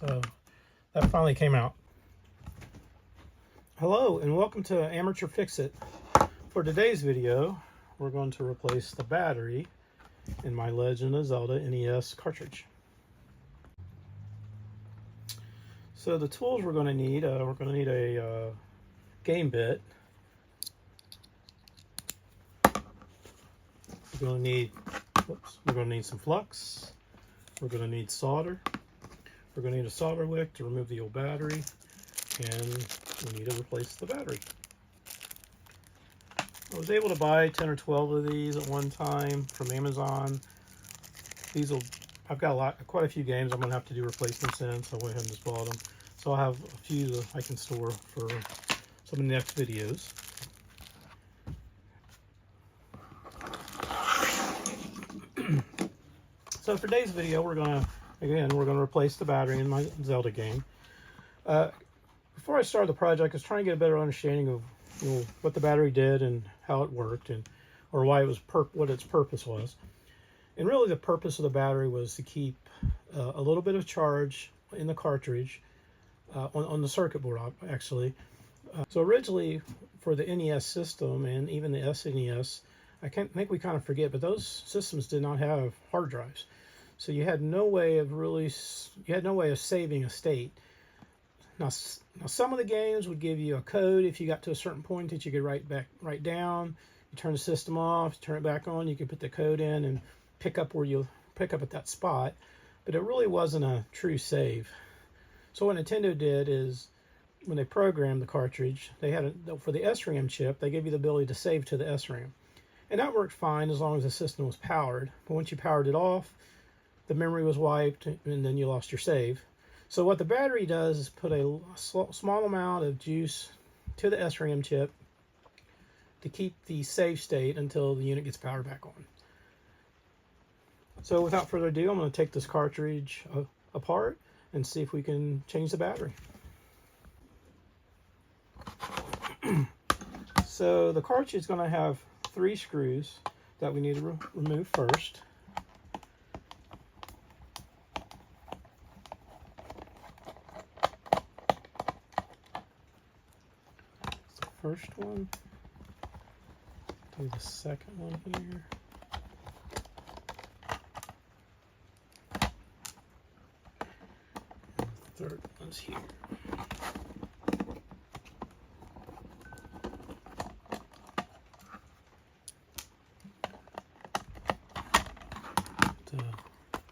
So that finally came out. Hello and welcome to Amateur Fix-It. For today's video, we're going to replace the battery in my Legend of Zelda NES cartridge. So the tools we're going to need a game bit. We're going to need some flux. We're going to need solder. We're going to need a solder wick to remove the old battery, and we need to replace the battery. I was able to buy 10 or 12 of these at one time from Amazon. I've got quite a few games I'm going to have to do replacements in, so I went ahead and just bought them. So I'll have a few that I can store for some of the next videos. So for today's video, we're going to replace the battery in my Zelda game. Before I started the project, I was trying to get a better understanding of what the battery did and how it worked, or why it was what its purpose was. And really, the purpose of the battery was to keep a little bit of charge in the cartridge on the circuit board, actually. So originally, for the NES system and even the SNES, I think we kind of forget, but those systems did not have hard drives. So you had no way of saving a state. Now some of the games would give you a code if you got to a certain point that you could write down. You turn the system off, turn it back on, you could put the code in and pick up at that spot. But it really wasn't a true save. So what Nintendo did is, when they programmed the cartridge, for the SRAM chip, they gave you the ability to save to the SRAM. And that worked fine as long as the system was powered. But once you powered it off, the memory was wiped, and then you lost your save. So what the battery does is put a small amount of juice to the SRAM chip to keep the save state until the unit gets powered back on. So without further ado, I'm going to take this cartridge apart and see if we can change the battery. So the cartridge is going to have 3 screws that we need to remove first. First one, do the second one here. And the third one's here.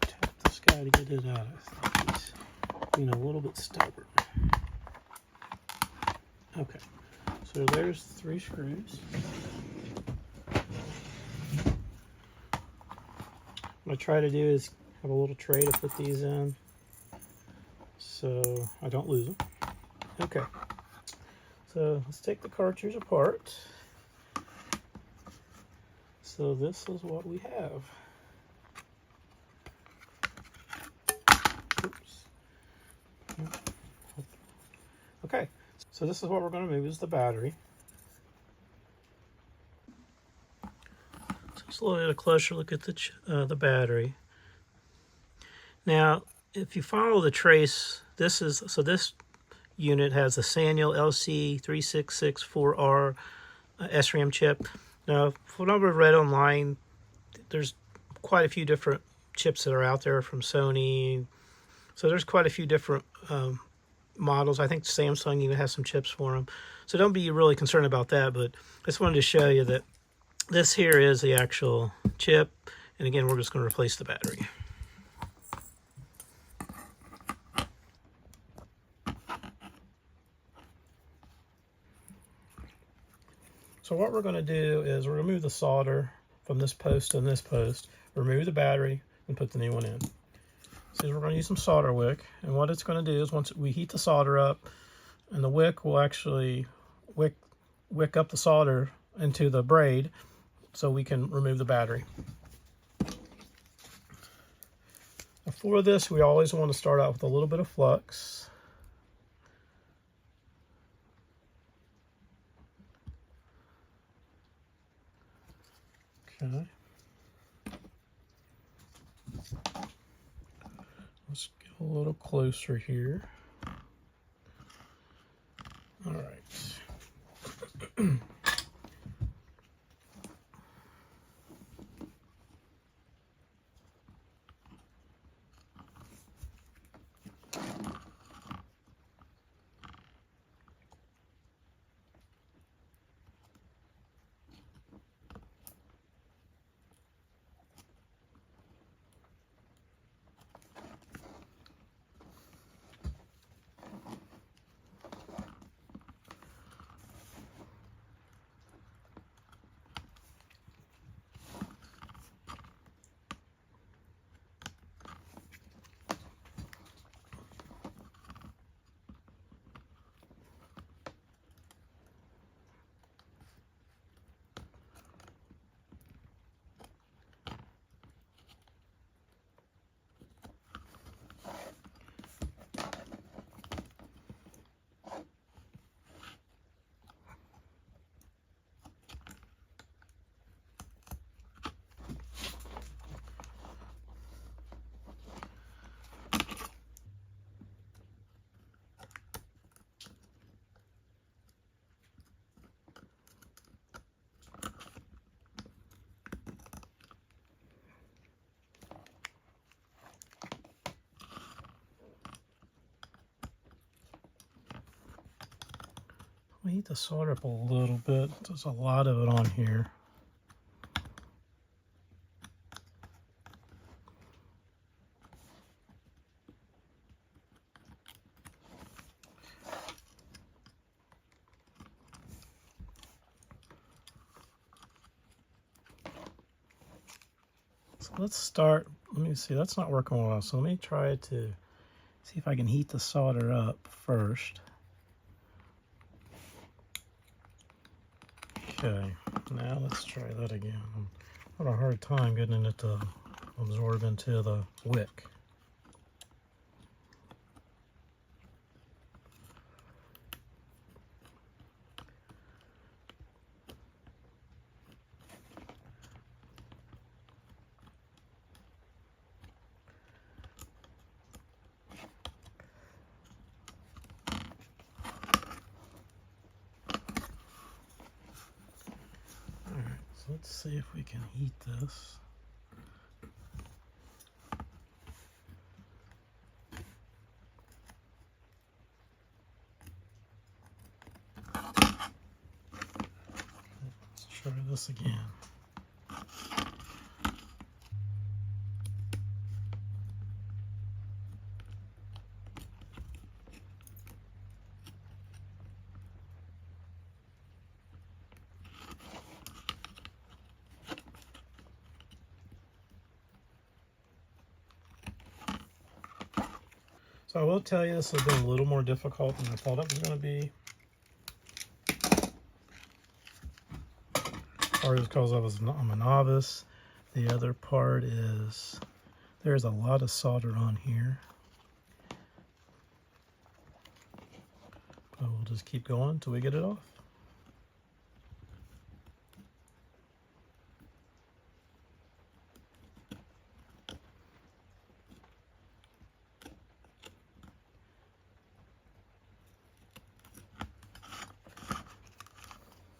Tap this guy to get it out. I think he's being a little bit stubborn. Okay. So there's 3 screws. What I try to do is have a little tray to put these in so I don't lose them. Okay, so let's take the cartridge apart. So this is what we have. Oops. Okay. So this is what we're going to move, is the battery. So let's look at a closer look at the battery. Now, if you follow the trace, this unit has a Sanyo LC3664R SRAM chip. Now, from what I've read online, there's quite a few different chips that are out there from Sony. So there's quite a few different models. I think Samsung even has some chips for them. So don't be really concerned about that, but I just wanted to show you that this here is the actual chip. And again, we're just going to replace the battery. So what we're going to do is we're going to remove the solder from this post and this post, remove the battery, and put the new one in. So we're going to use some solder wick, and what it's going to do is once we heat the solder up, and the wick will actually wick up the solder into the braid so we can remove the battery. For this, we always want to start out with a little bit of flux. Okay. Let's go a little closer here. All right. We need to solder up a little bit. There's a lot of it on here. So let's start. Let me see. That's not working well. So let me try to see if I can heat the solder up first. Okay, now let's try that again. I'm having a hard time getting it to absorb into the wick. So let's see if we can heat this. Let's try this again. So I will tell you, this has been a little more difficult than I thought it was going to be. Part is because I'm a novice. The other part is there's a lot of solder on here. But we'll just keep going until we get it off.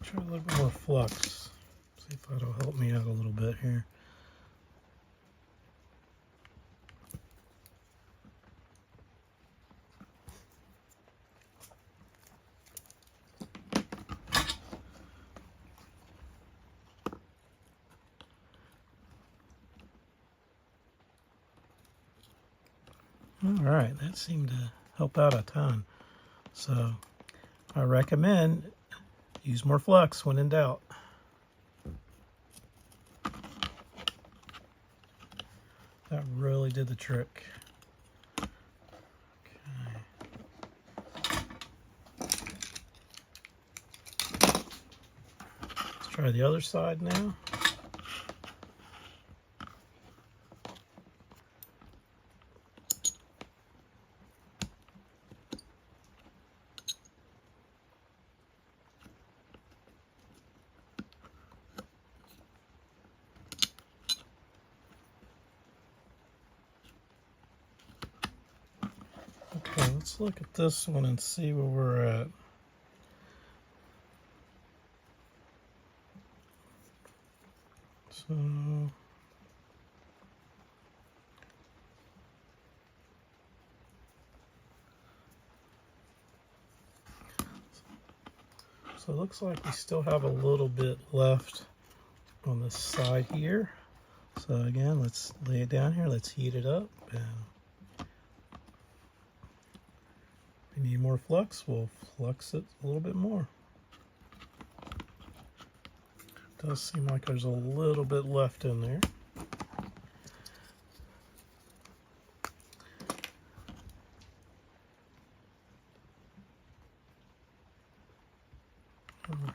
Try a little bit more flux. See if that'll help me out a little bit here. All right, that seemed to help out a ton. So I recommend use more flux when in doubt. That really did the trick. Okay. Let's try the other side now. let's look at this one and see where we're at. So it looks like we still have a little bit left on this side here. So again, let's lay it down here. Let's heat it up. And if we need more flux, we'll flux it a little bit more. It does seem like there's a little bit left in there. All right.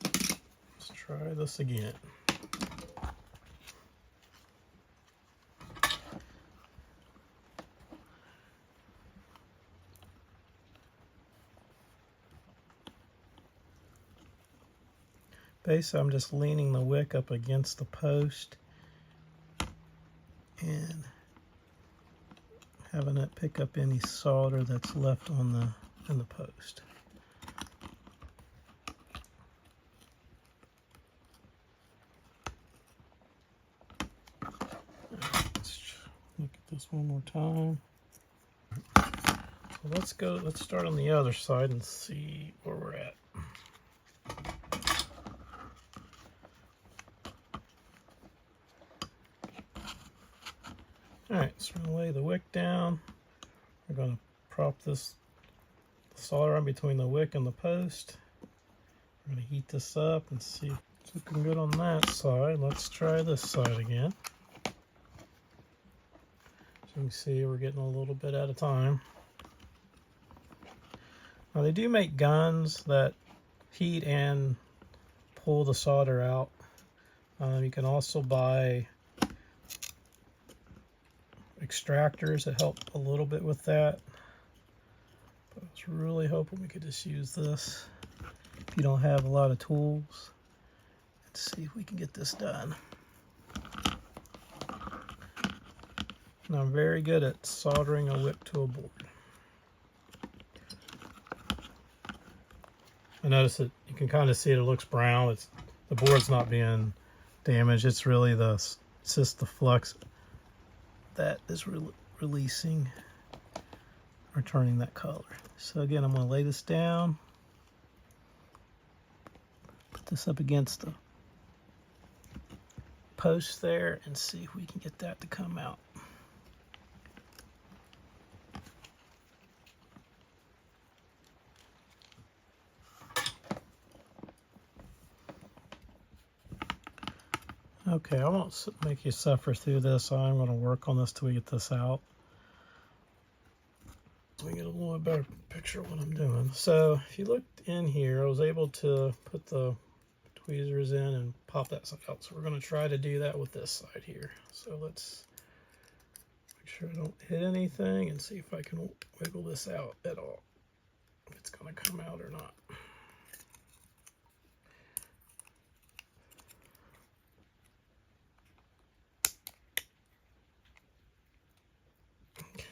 Let's try this again. Basically, I'm just leaning the wick up against the post and having it pick up any solder that's left on in the post. Let's look at this one more time. So let's start on the other side and see where we're at. Alright, so we're going to lay the wick down. We're going to prop this solder on between the wick and the post. We're going to heat this up and see. It's looking good on that side. Let's try this side again. So you can see we're getting a little bit at a time. Now they do make guns that heat and pull the solder out. You can also buy extractors that help a little bit with that. But I was really hoping we could just use this if you don't have a lot of tools. Let's see if we can get this done. Now I'm very good at soldering a wick to a board. I notice that you can kind of see it looks brown. The board's not being damaged. It's really it's just the flux that is releasing or turning that color. So again, I'm going to lay this down, put this up against the post there and see if we can get that to come out. Okay, I won't make you suffer through this. I'm going to work on this till we get this out. So we get a little bit better picture of what I'm doing. So if you looked in here, I was able to put the tweezers in and pop that side out. So we're going to try to do that with this side here. So let's make sure I don't hit anything and see if I can wiggle this out at all. If it's going to come out or not.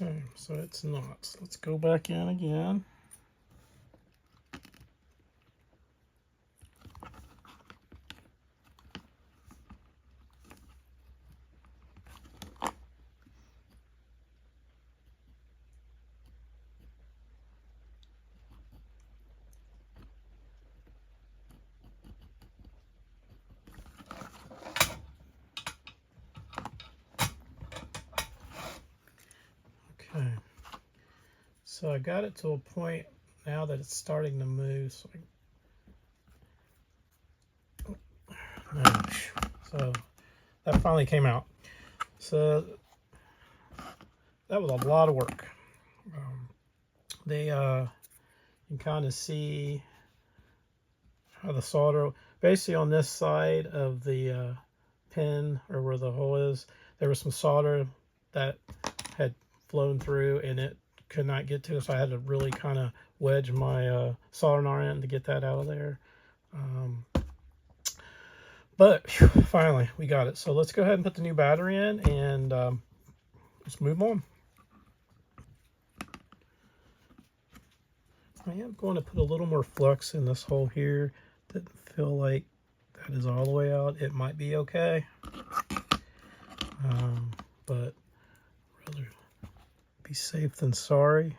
Okay, so it's not. So let's go back in again. Okay, so I got it to a point now that it's starting to move. So that finally came out. So that was a lot of work. You can kind of see how the solder, basically on this side of the pin or where the hole is, there was some solder that had flown through and it could not get to it, so I had to really kind of wedge my soldering iron in to get that out of there. But finally we got it. So let's go ahead and put the new battery in and let's move on. I am going to put a little more flux in this hole here. Didn't feel like that is all the way out. It might be okay, but rather be safe than sorry.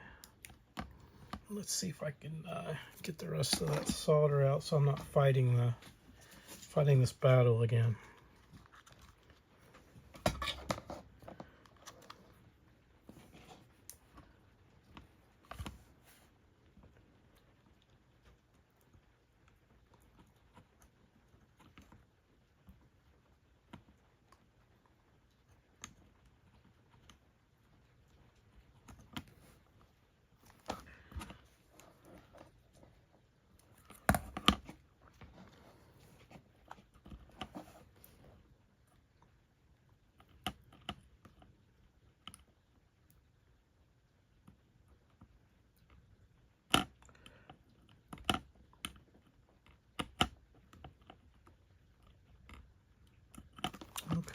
Let's see if I can get the rest of that solder out so I'm not fighting this battle again.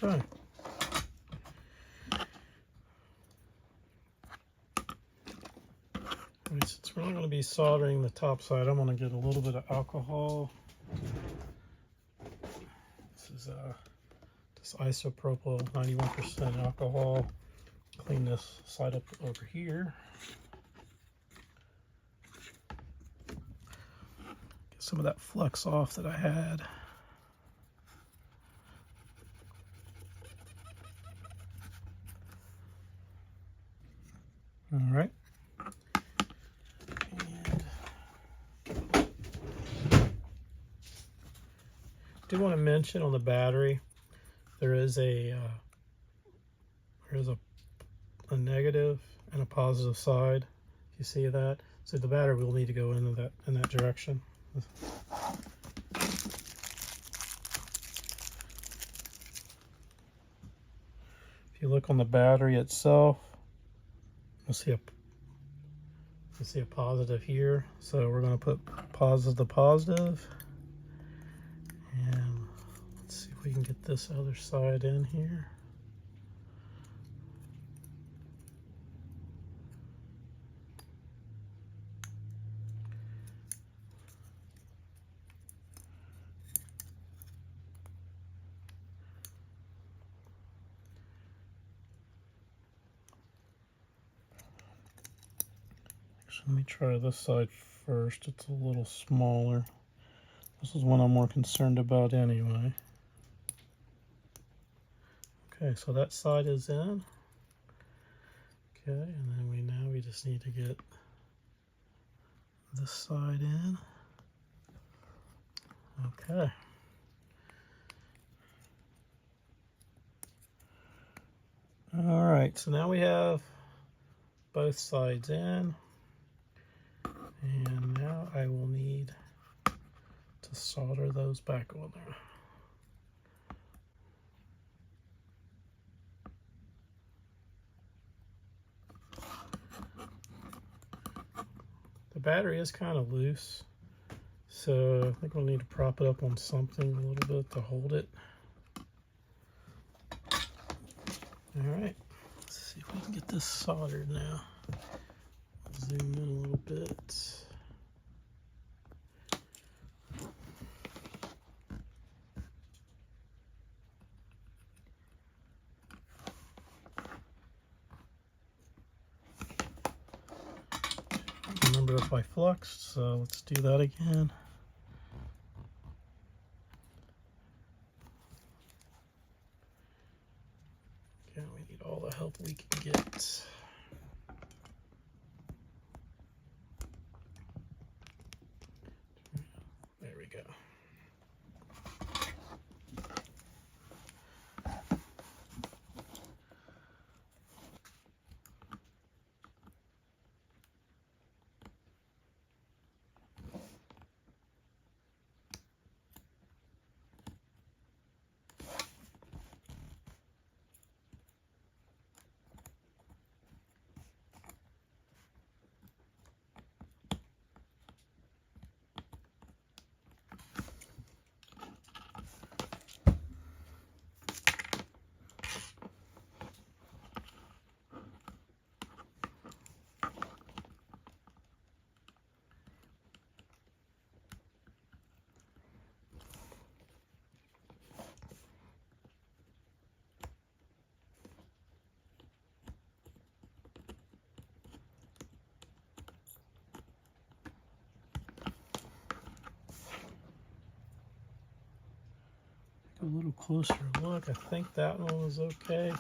Okay. Alright, since we're not going to be soldering the top side, I'm going to get a little bit of alcohol. This is just isopropyl, 91% alcohol. Clean this side up over here. Get some of that flux off that I had. All right. And I do want to mention on the battery, there is a negative and a positive side. You see that? So the battery will need to go in that direction. If you look on the battery itself, you'll see a positive here. So we're going to put positive to positive, and let's see if we can get this other side in here. Let me try this side first. It's a little smaller. This is one I'm more concerned about anyway. Okay, so that side is in. Okay, and then we just need to get this side in. Okay. All right, so now we have both sides in. And now I will need to solder those back on there. The battery is kind of loose, so I think we'll need to prop it up on something a little bit to hold it. All right, let's see if we can get this soldered now. Zoom in a little bit. Remember if I fluxed, so let's do that again. Okay, we need all the help we can get. There we go. a little closer look. I think that one was okay.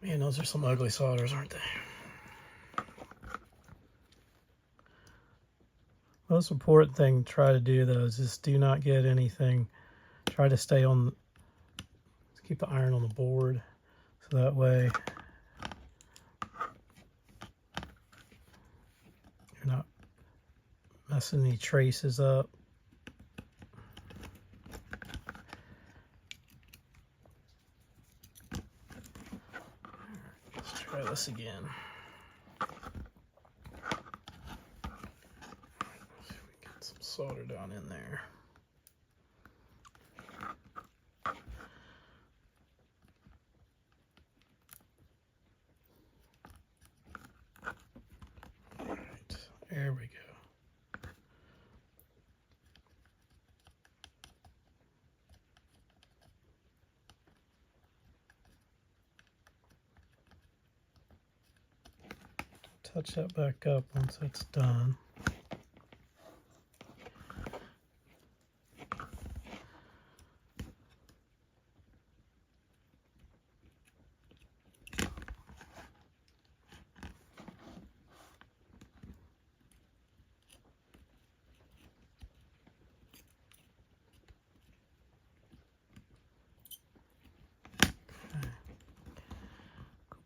Man, those are some ugly solders, aren't they? Most important thing to try to do though is just do not get anything. Try to stay on, keep the iron on the board, so that way you're not messing any traces up. Let's try this again. See if we can get some solder down in there. There we go. Touch that back up once it's done.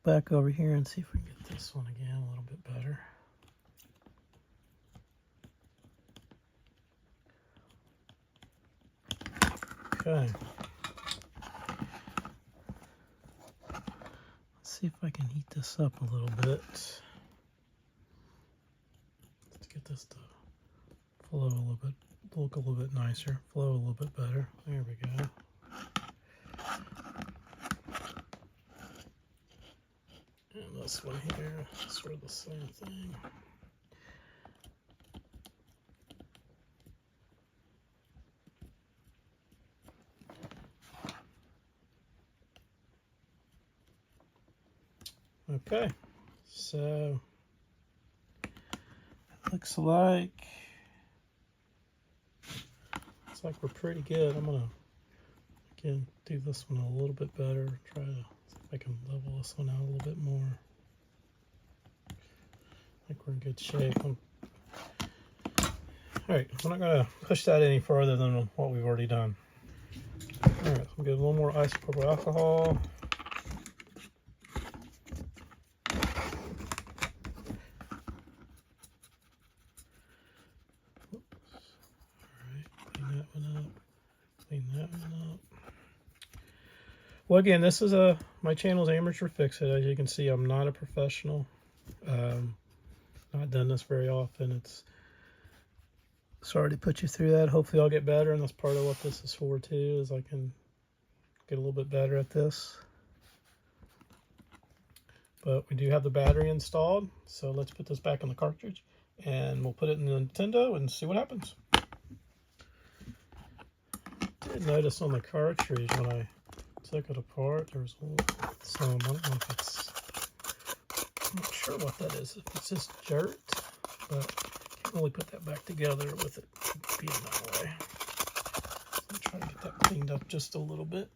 Back over here and see if we can get this one again a little bit better. Okay. Let's see if I can heat this up a little bit. Let's get this to flow a little bit, look a little bit nicer, flow a little bit better. There we go. And this one here, sort of the same thing. Okay, so it looks like we're pretty good. I'm gonna again do this one a little bit better. Try to see if I can level this one out a little bit more. I think we're in good shape. All right, I'm not gonna push that any further than what we've already done. All right, I'm gonna get a little more isopropyl alcohol. Clean that one up. Well, again, this is my channel's Amateur Fix It. As you can see, I'm not a professional. Not done this very often. It's sorry to put you through that. Hopefully I'll get better, and that's part of what this is for too, is I can get a little bit better at this. But we do have the battery installed, so let's put this back in the cartridge and we'll put it in the Nintendo and see what happens. I did notice on the cartridge when I took it apart, there was some, I don't know if it's, I'm not sure what that is, if it's just dirt, but I can't really put that back together with it being that way. So I'm trying to get that cleaned up just a little bit.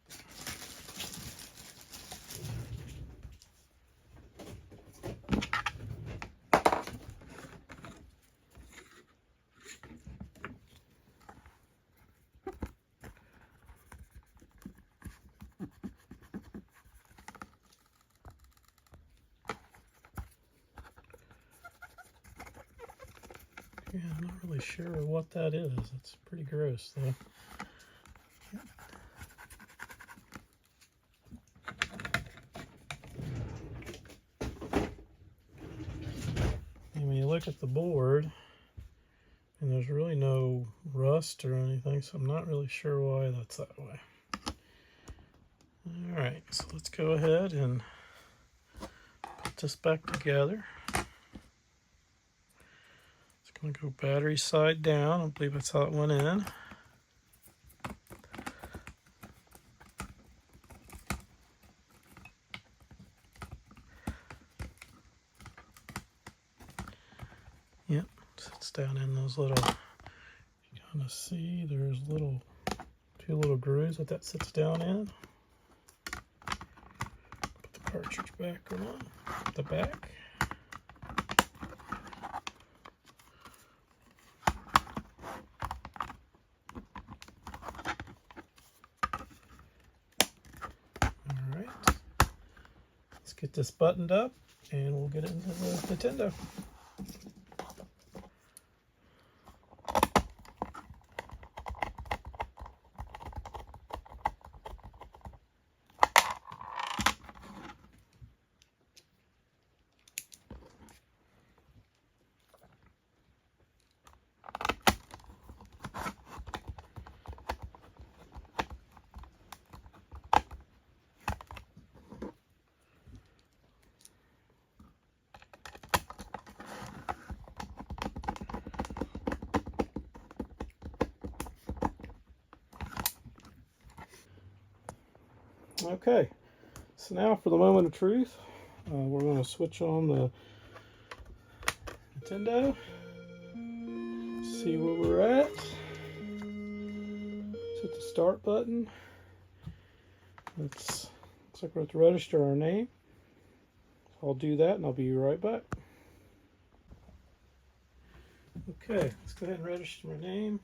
Yeah, I'm not really sure what that is. It's pretty gross, though. And when you look at the board, and there's really no rust or anything, so I'm not really sure why that's that way. Alright, so let's go ahead and put this back together. I'm going to go battery side down. I believe that's how it went in. Yep, sits down in those little, you kind of see there's two few little grooves that sits down in. Put the cartridge back on the back. Alright, let's get this buttoned up and we'll get it into the Nintendo. Okay, so now for the moment of truth, we're going to switch on the Nintendo, see where we're at. Hit the start button. Looks like we're at to register our name. I'll do that and I'll be right back. Okay, let's go ahead and register my name.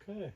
Okay.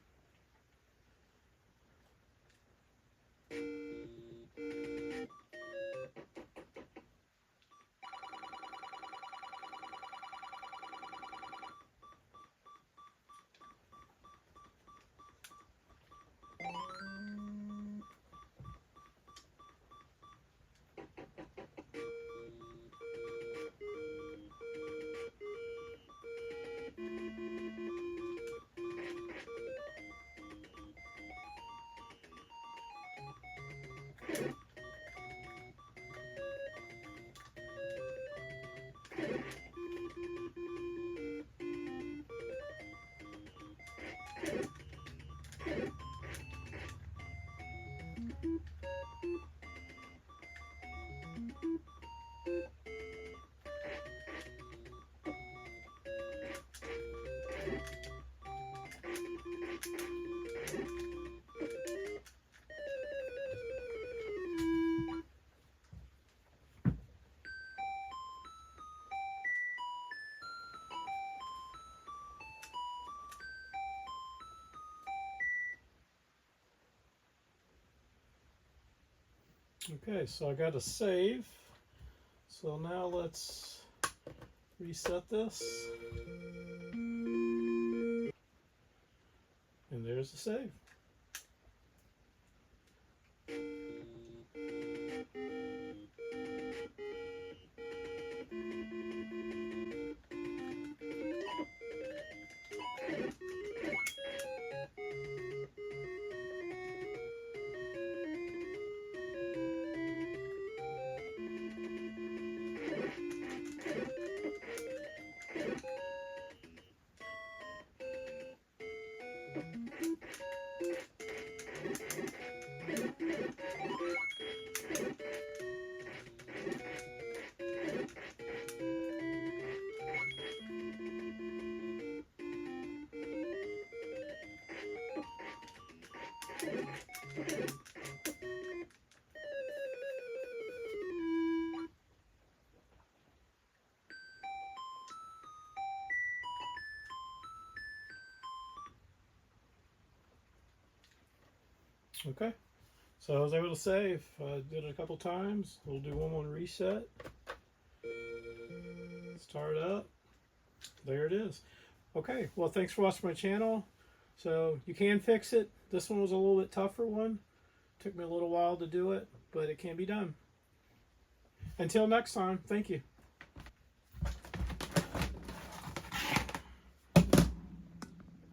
Okay, so I got a save. So now let's reset this. And there's the save. Okay, so I was able to save. I did it a couple times. We'll do one more reset. Start up. There it is. Okay, well, thanks for watching my channel. So you can fix it. This one was a little bit tougher one. Took me a little while to do it, but it can be done. Until next time, thank you.